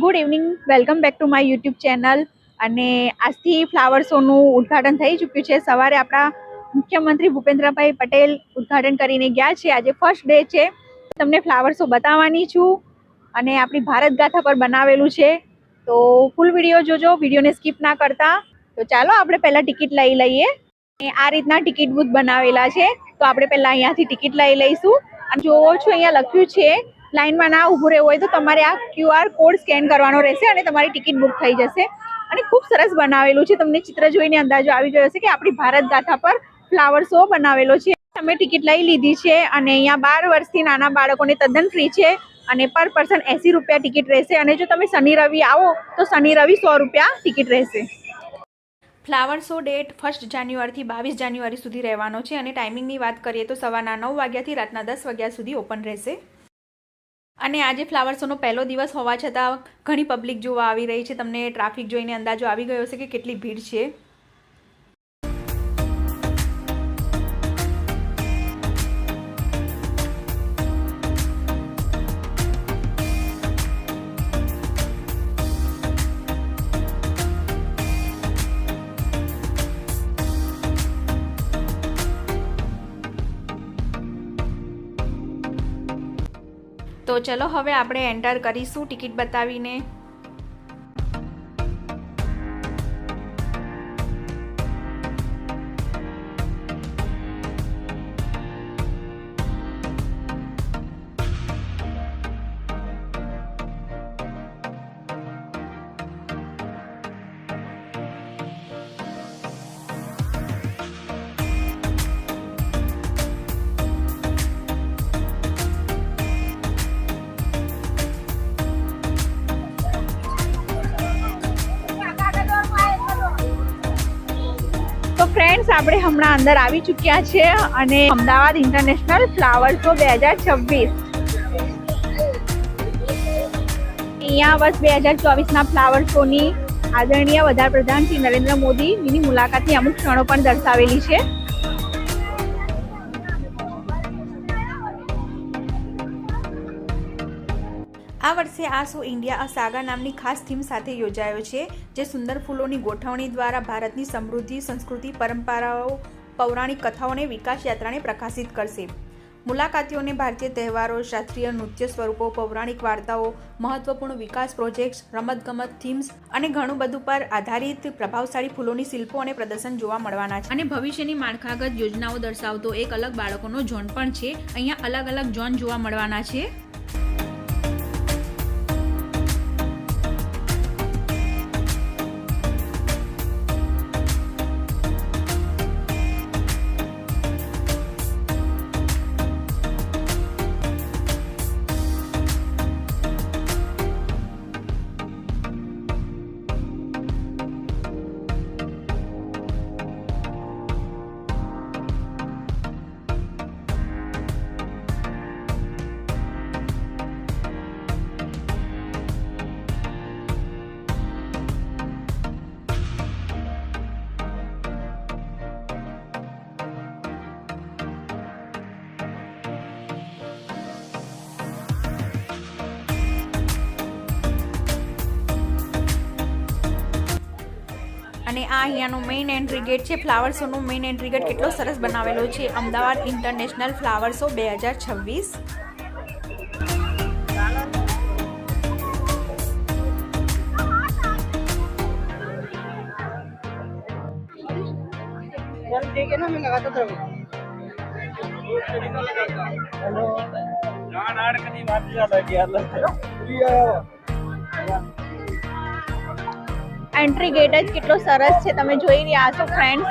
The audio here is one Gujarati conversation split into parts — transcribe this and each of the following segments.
Good evening, welcome back to my YouTube channel. અને આજથી ફ્લાવર શોનું ઉદ્ઘાટન થઈ ચૂક્યું છે. સવારે આપણા મુખ્યમંત્રી ભૂપેન્દ્રભાઈ પટેલ ઉદ્ઘાટન કરીને ગયા છે. આજે ફર્સ્ટ ડે છે. તમને ફ્લાવર શો બતાવવાની છું અને આપણી ભારત ગાથા પર બનાવેલું છે. તો ફૂલ વિડીયો જોજો, વિડીયોને સ્કીપ ના કરતા. તો ચાલો આપણે પહેલા ટિકિટ લઈ લઈએ. આ રીતના ટિકિટ બૂથ બનાવેલા છે. તો આપણે પહેલા અહીંયાથી ટિકિટ લઈ લઈશું. અને જોવો છો અહીંયા લખ્યું છે લાઈનમાં ના ઊભું રહેવું હોય તો તમારે આ QR કોડ સ્કેન કરવાનો રહેશે અને તમારી ટિકિટ બુક થઈ જશે. અને ખૂબ સરસ બનાવેલું છે. તમને ચિત્ર જોઈને અંદાજો આવી ગયો હશે કે આપણી ભારત ગાથા પર ફ્લાવર શો બનાવેલો છે. અમે ટિકિટ લઈ લીધી છે અને અહીંયા 12 વર્ષથી નાના બાળકોને તદ્દન ફ્રી છે અને પર પર્સન 80 રૂપિયા ટિકિટ રહેશે. અને જો તમે શનિ રવિ આવો તો શનિ રવિ 100 રૂપિયા ટિકિટ રહેશે. ફ્લાવર શો ડેટ 1 જાન્યુઆરીથી 22 જાન્યુઆરી સુધી રહેવાનો છે. અને ટાઈમિંગની વાત કરીએ તો સવારના 9 વાગ્યાથી રાતના 10 વાગ્યા સુધી ઓપન રહેશે. અને આજે ફ્લાવર શોનો પહેલો દિવસ હોવા છતાં ઘણી પબ્લિક જોવા આવી રહી છે. તમને ટ્રાફિક જોઈને અંદાજો આવી ગયો હશે કે કેટલી ભીડ છે. તો ચલો હવે આપણે એન્ટર કરીશું ટિકિટ બતાવીને. તો ફ્રેન્ડ્સ, આપણે હમણાં અંદર આવી ચૂક્યા છે અને અમદાવાદ ઇન્ટરનેશનલ ફ્લાવર શો 2026 અહીંયા વર્ષ 2024ના ફ્લાવર શોની આદરણીય વડાપ્રધાન શ્રી નરેન્દ્ર મોદીની મુલાકાતની અમુક ક્ષણો પણ દર્શાવેલી છે. આ વર્ષે આ શો ઇન્ડિયા અ સાગા નામની ખાસ થીમ સાથે યોજાયો છે, જે સુંદર ફૂલોની ગોઠવણી દ્વારા ભારતની સમૃદ્ધિ, સંસ્કૃતિ, પરંપરાઓ, પૌરાણિક કથાઓ અને વિકાસ યાત્રાને પ્રકાશિત કરશે. મુલાકાતીઓને ભારતીય તહેવારો, શાસ્ત્રીય નૃત્ય સ્વરૂપો, પૌરાણિક વાર્તાઓ, મહત્વપૂર્ણ વિકાસ પ્રોજેક્ટ્સ, રમતગમત થીમ્સ અને ઘણું બધું પર આધારિત પ્રભાવશાળી ફૂલોની શિલ્પો અને પ્રદર્શન જોવા મળવાના છે. અને ભવિષ્યની માળખાગત યોજનાઓ દર્શાવતો એક અલગ બાળકોનો ઝોન પણ છે. અહીંયા અલગ અલગ ઝોન જોવા મળવાના છે. અને આ અહીંયાનો મેઇન એન્ટ્રી ગેટ છે. ફ્લાવર શોનો મેઇન એન્ટ્રી ગેટ કેટલો સરસ બનાવેલો છે. Ahmedabad international flower show 2026. Entry gate જ કેટલો સરસ છે, તમે જોઈ રહ્યા છો ફ્રેન્ડ્સ.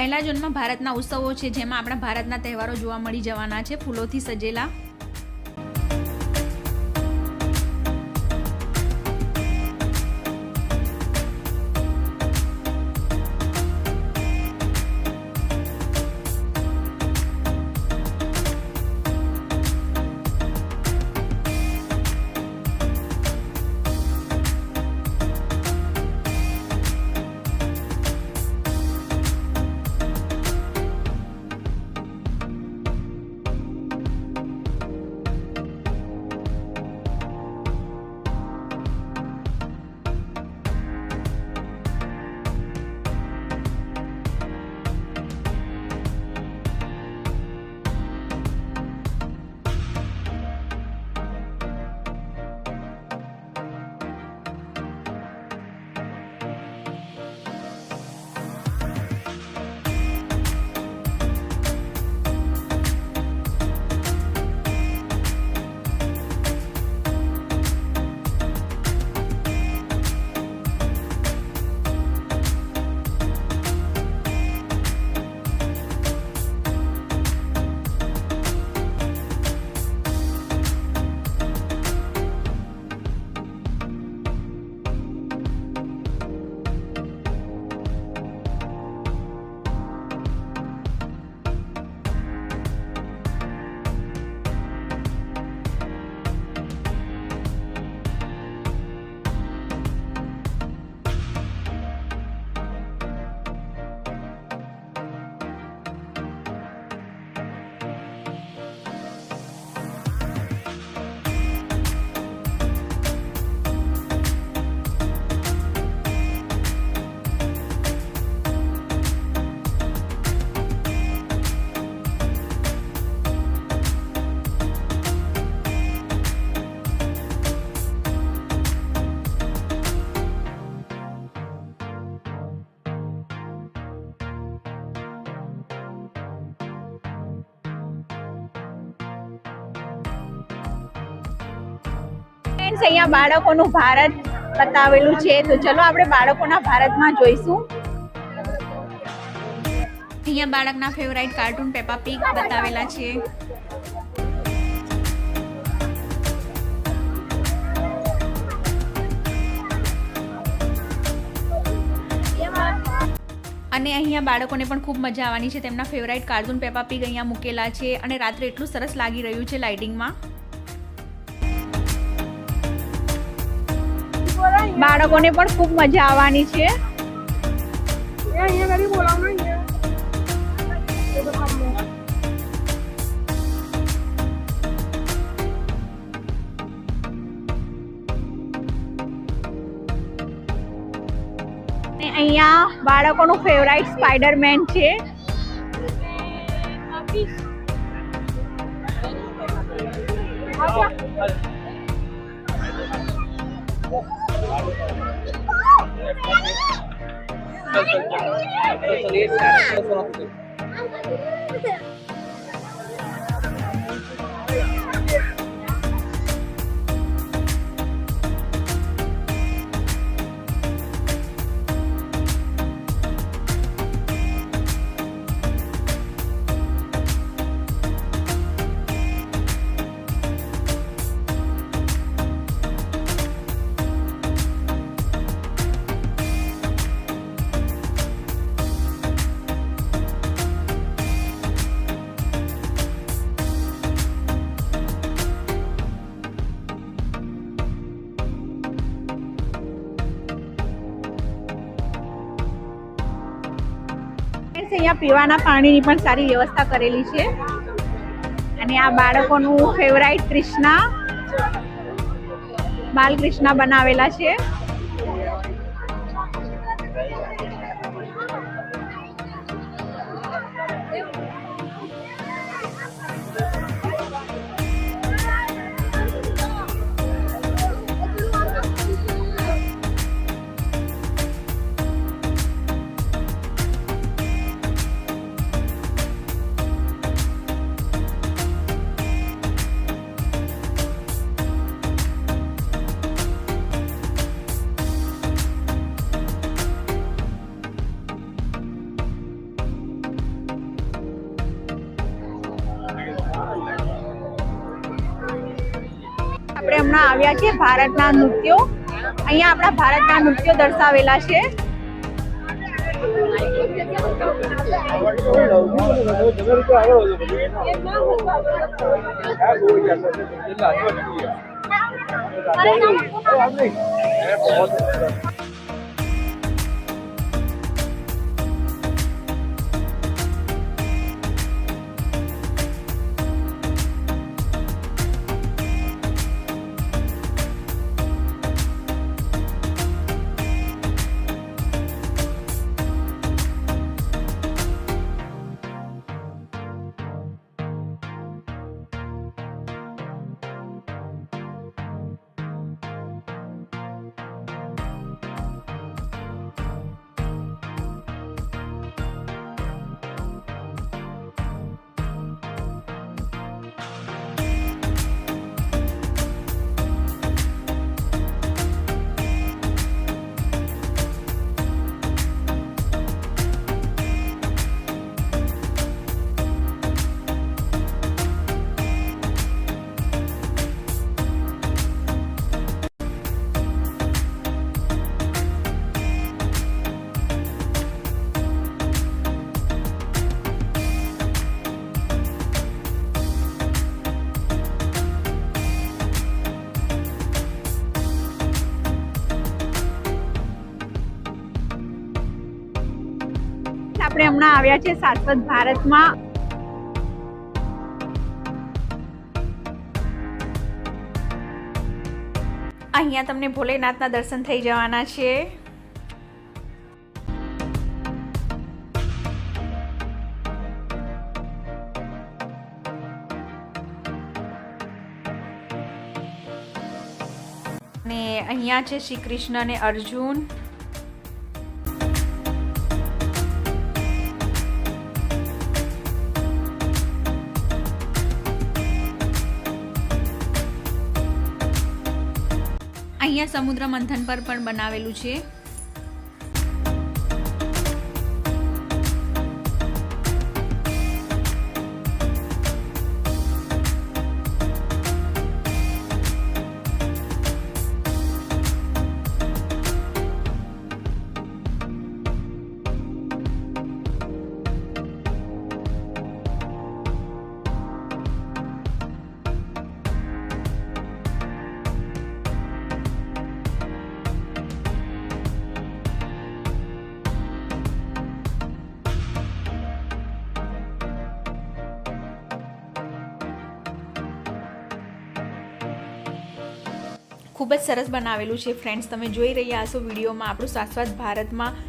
પહેલા જૂનમાં ભારતના ઉત્સવો છે, જેમાં આપણા ભારતના તહેવારો જોવા મળી જવાના છે, ફૂલોથી સજેલા. અહીંયા બાળકોનું ભારત બતાવેલું છે, તો ચલો આપણે બાળકોના ભારતમાં જોઈશું. અહીંયા બાળકના ફેવરાઇટ કાર્ટૂન પેપા પીગ બતાવેલા છે. અને અહીંયા બાળકોને પણ ખૂબ મજા આવવાની છે. તેમના ફેવરાઇટ કાર્ટૂન પેપા પીગ અહીંયા મૂકેલા છે અને રાત્રે એટલું સરસ લાગી રહ્યું છે લાઇટિંગમાં. બાળકોને પણ ખૂબ મજા આવવાની છે. અહીંયા બાળકોનું ફેવરાઇટ સ્પાઈડરમેન છે. અહીંયા પીવાના પાણીની પણ સારી વ્યવસ્થા કરેલી છે. અને આ બાળકોનું ફેવરાઇટ કૃષ્ણા, બાલકૃષ્ણ બનાવેલા છે. આવ્યા છે ભારતના નૃત્યો. અહીંયા આપણા ભારતના નૃત્યો દર્શાવેલા છે. આપણે હમણાં આવ્યા છે શાશ્વત ભારતમાં. અહીંયા તમને ભોલેનાથના દર્શન થઈ જવાના છે. અને અહીંયા છે શ્રી કૃષ્ણ અને અર્જુન. અહીંયા સમુદ્ર મંથન પર પણ બનાવેલું છે. ખૂબ જ સરસ બનાવેલું છે ફ્રેન્ડ્સ. તમે જોઈ રહ્યા હશો વિડીયોમાં આપણું શાશ્વત ભારતમાં.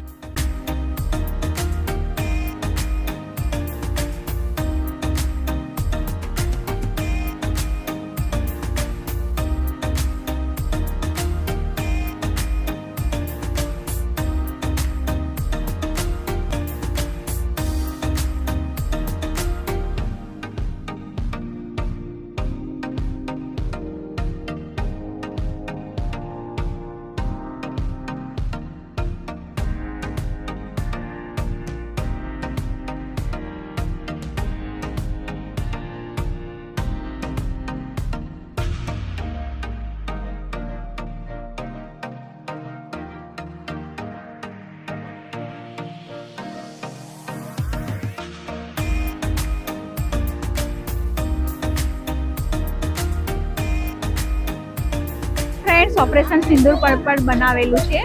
ઓપરેશન સિંદૂર પર પણ બનાવેલું છે.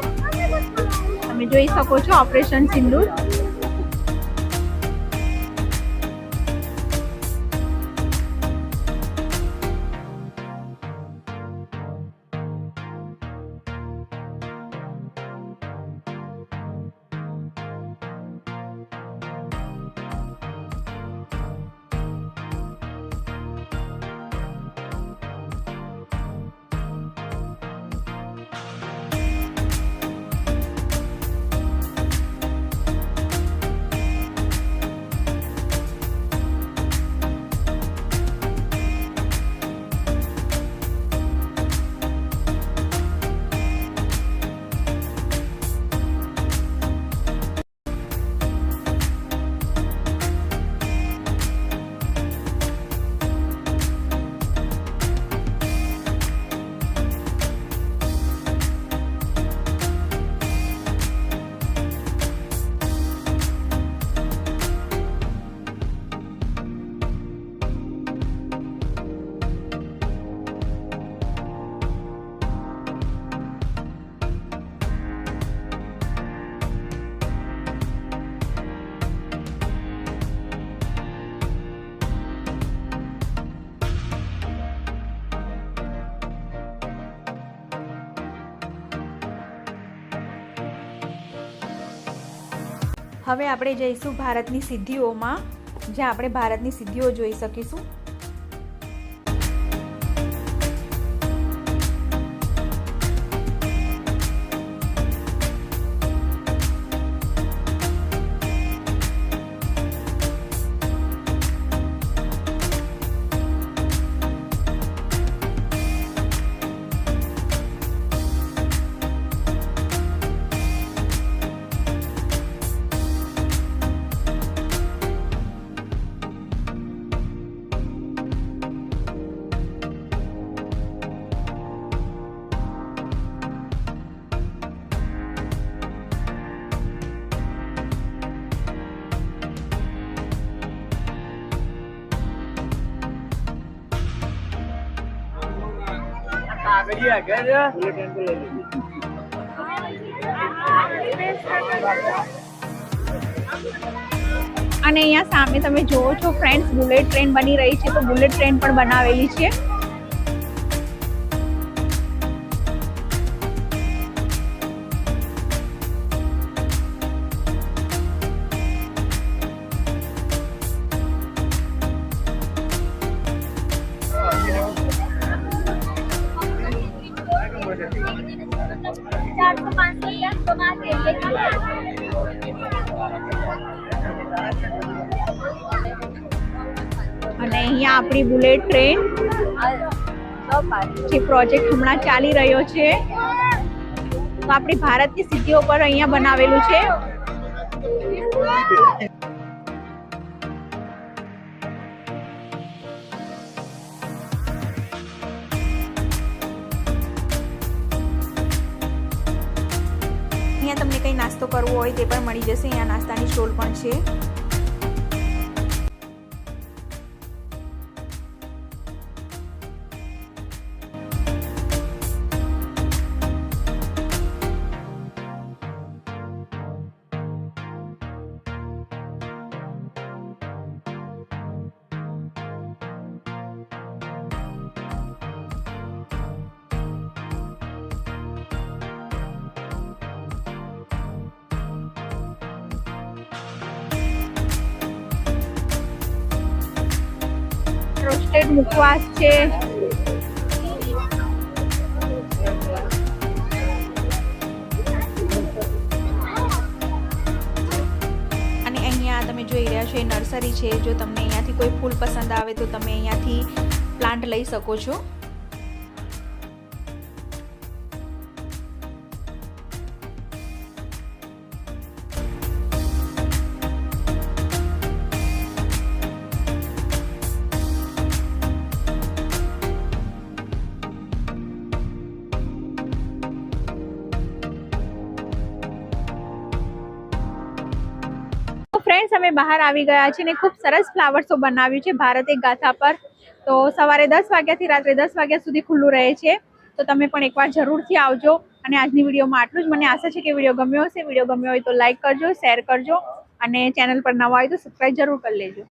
તમે જોઈ શકો છો ઓપરેશન સિંદૂર. હવે આપણે જઈશું ભારતની સિદ્ધિઓમાં, જ્યાં આપણે ભારતની સિદ્ધિઓ જોઈ શકીશું. અને અહીંયા સામે તમે જોવો છો ફ્રેન્ડ્સ, બુલેટ ટ્રેન બની રહી છે. તો બુલેટ ટ્રેન પણ બનાવેલી છે. અને અહીંયા આપણી બુલેટ ટ્રેન જે પ્રોજેક્ટ હમણાં ચાલી રહ્યો છે, તો આપણી ભારતની સિદ્ધિઓ પર અહીંયા બનાવેલું છે. અહીંયા તમને કંઈ નાસ્તો કરવો હોય તે પણ મળી જશે. અહીંયા નાસ્તાની સ્ટોલ પણ છે. રોસ્ટેડ મુખવાસ છે. અને અહીંયા તમે જોઈ રહ્યા છો એ નર્સરી છે. જો તમને અહીંયાથી કોઈ ફૂલ પસંદ આવે તો તમે અહીંયાથી પ્લાન્ટ લઈ શકો છો. ફ્રેન્ડ્સ, અમે બહાર આવી ગયા છે ને ખૂબ સરસ ફ્લાવર શો બનાવ્યું છે ભારત એક ગાથા પર. તો સવારે 10 વાગ્યાથી રાત્રે 10 વાગ્યા સુધી ખુલ્લું રહે છે. તો તમે પણ એકવાર જરૂરથી આવજો. અને આજની વિડીયોમાં આટલું જ. મને આશા છે કે વિડીયો ગમ્યો હશે. વિડીયો ગમ્યો હોય તો લાઈક કરજો, શેર કરજો અને ચેનલ પર નવા હોય તો સબસ્ક્રાઈબ જરૂર કરી લેજો.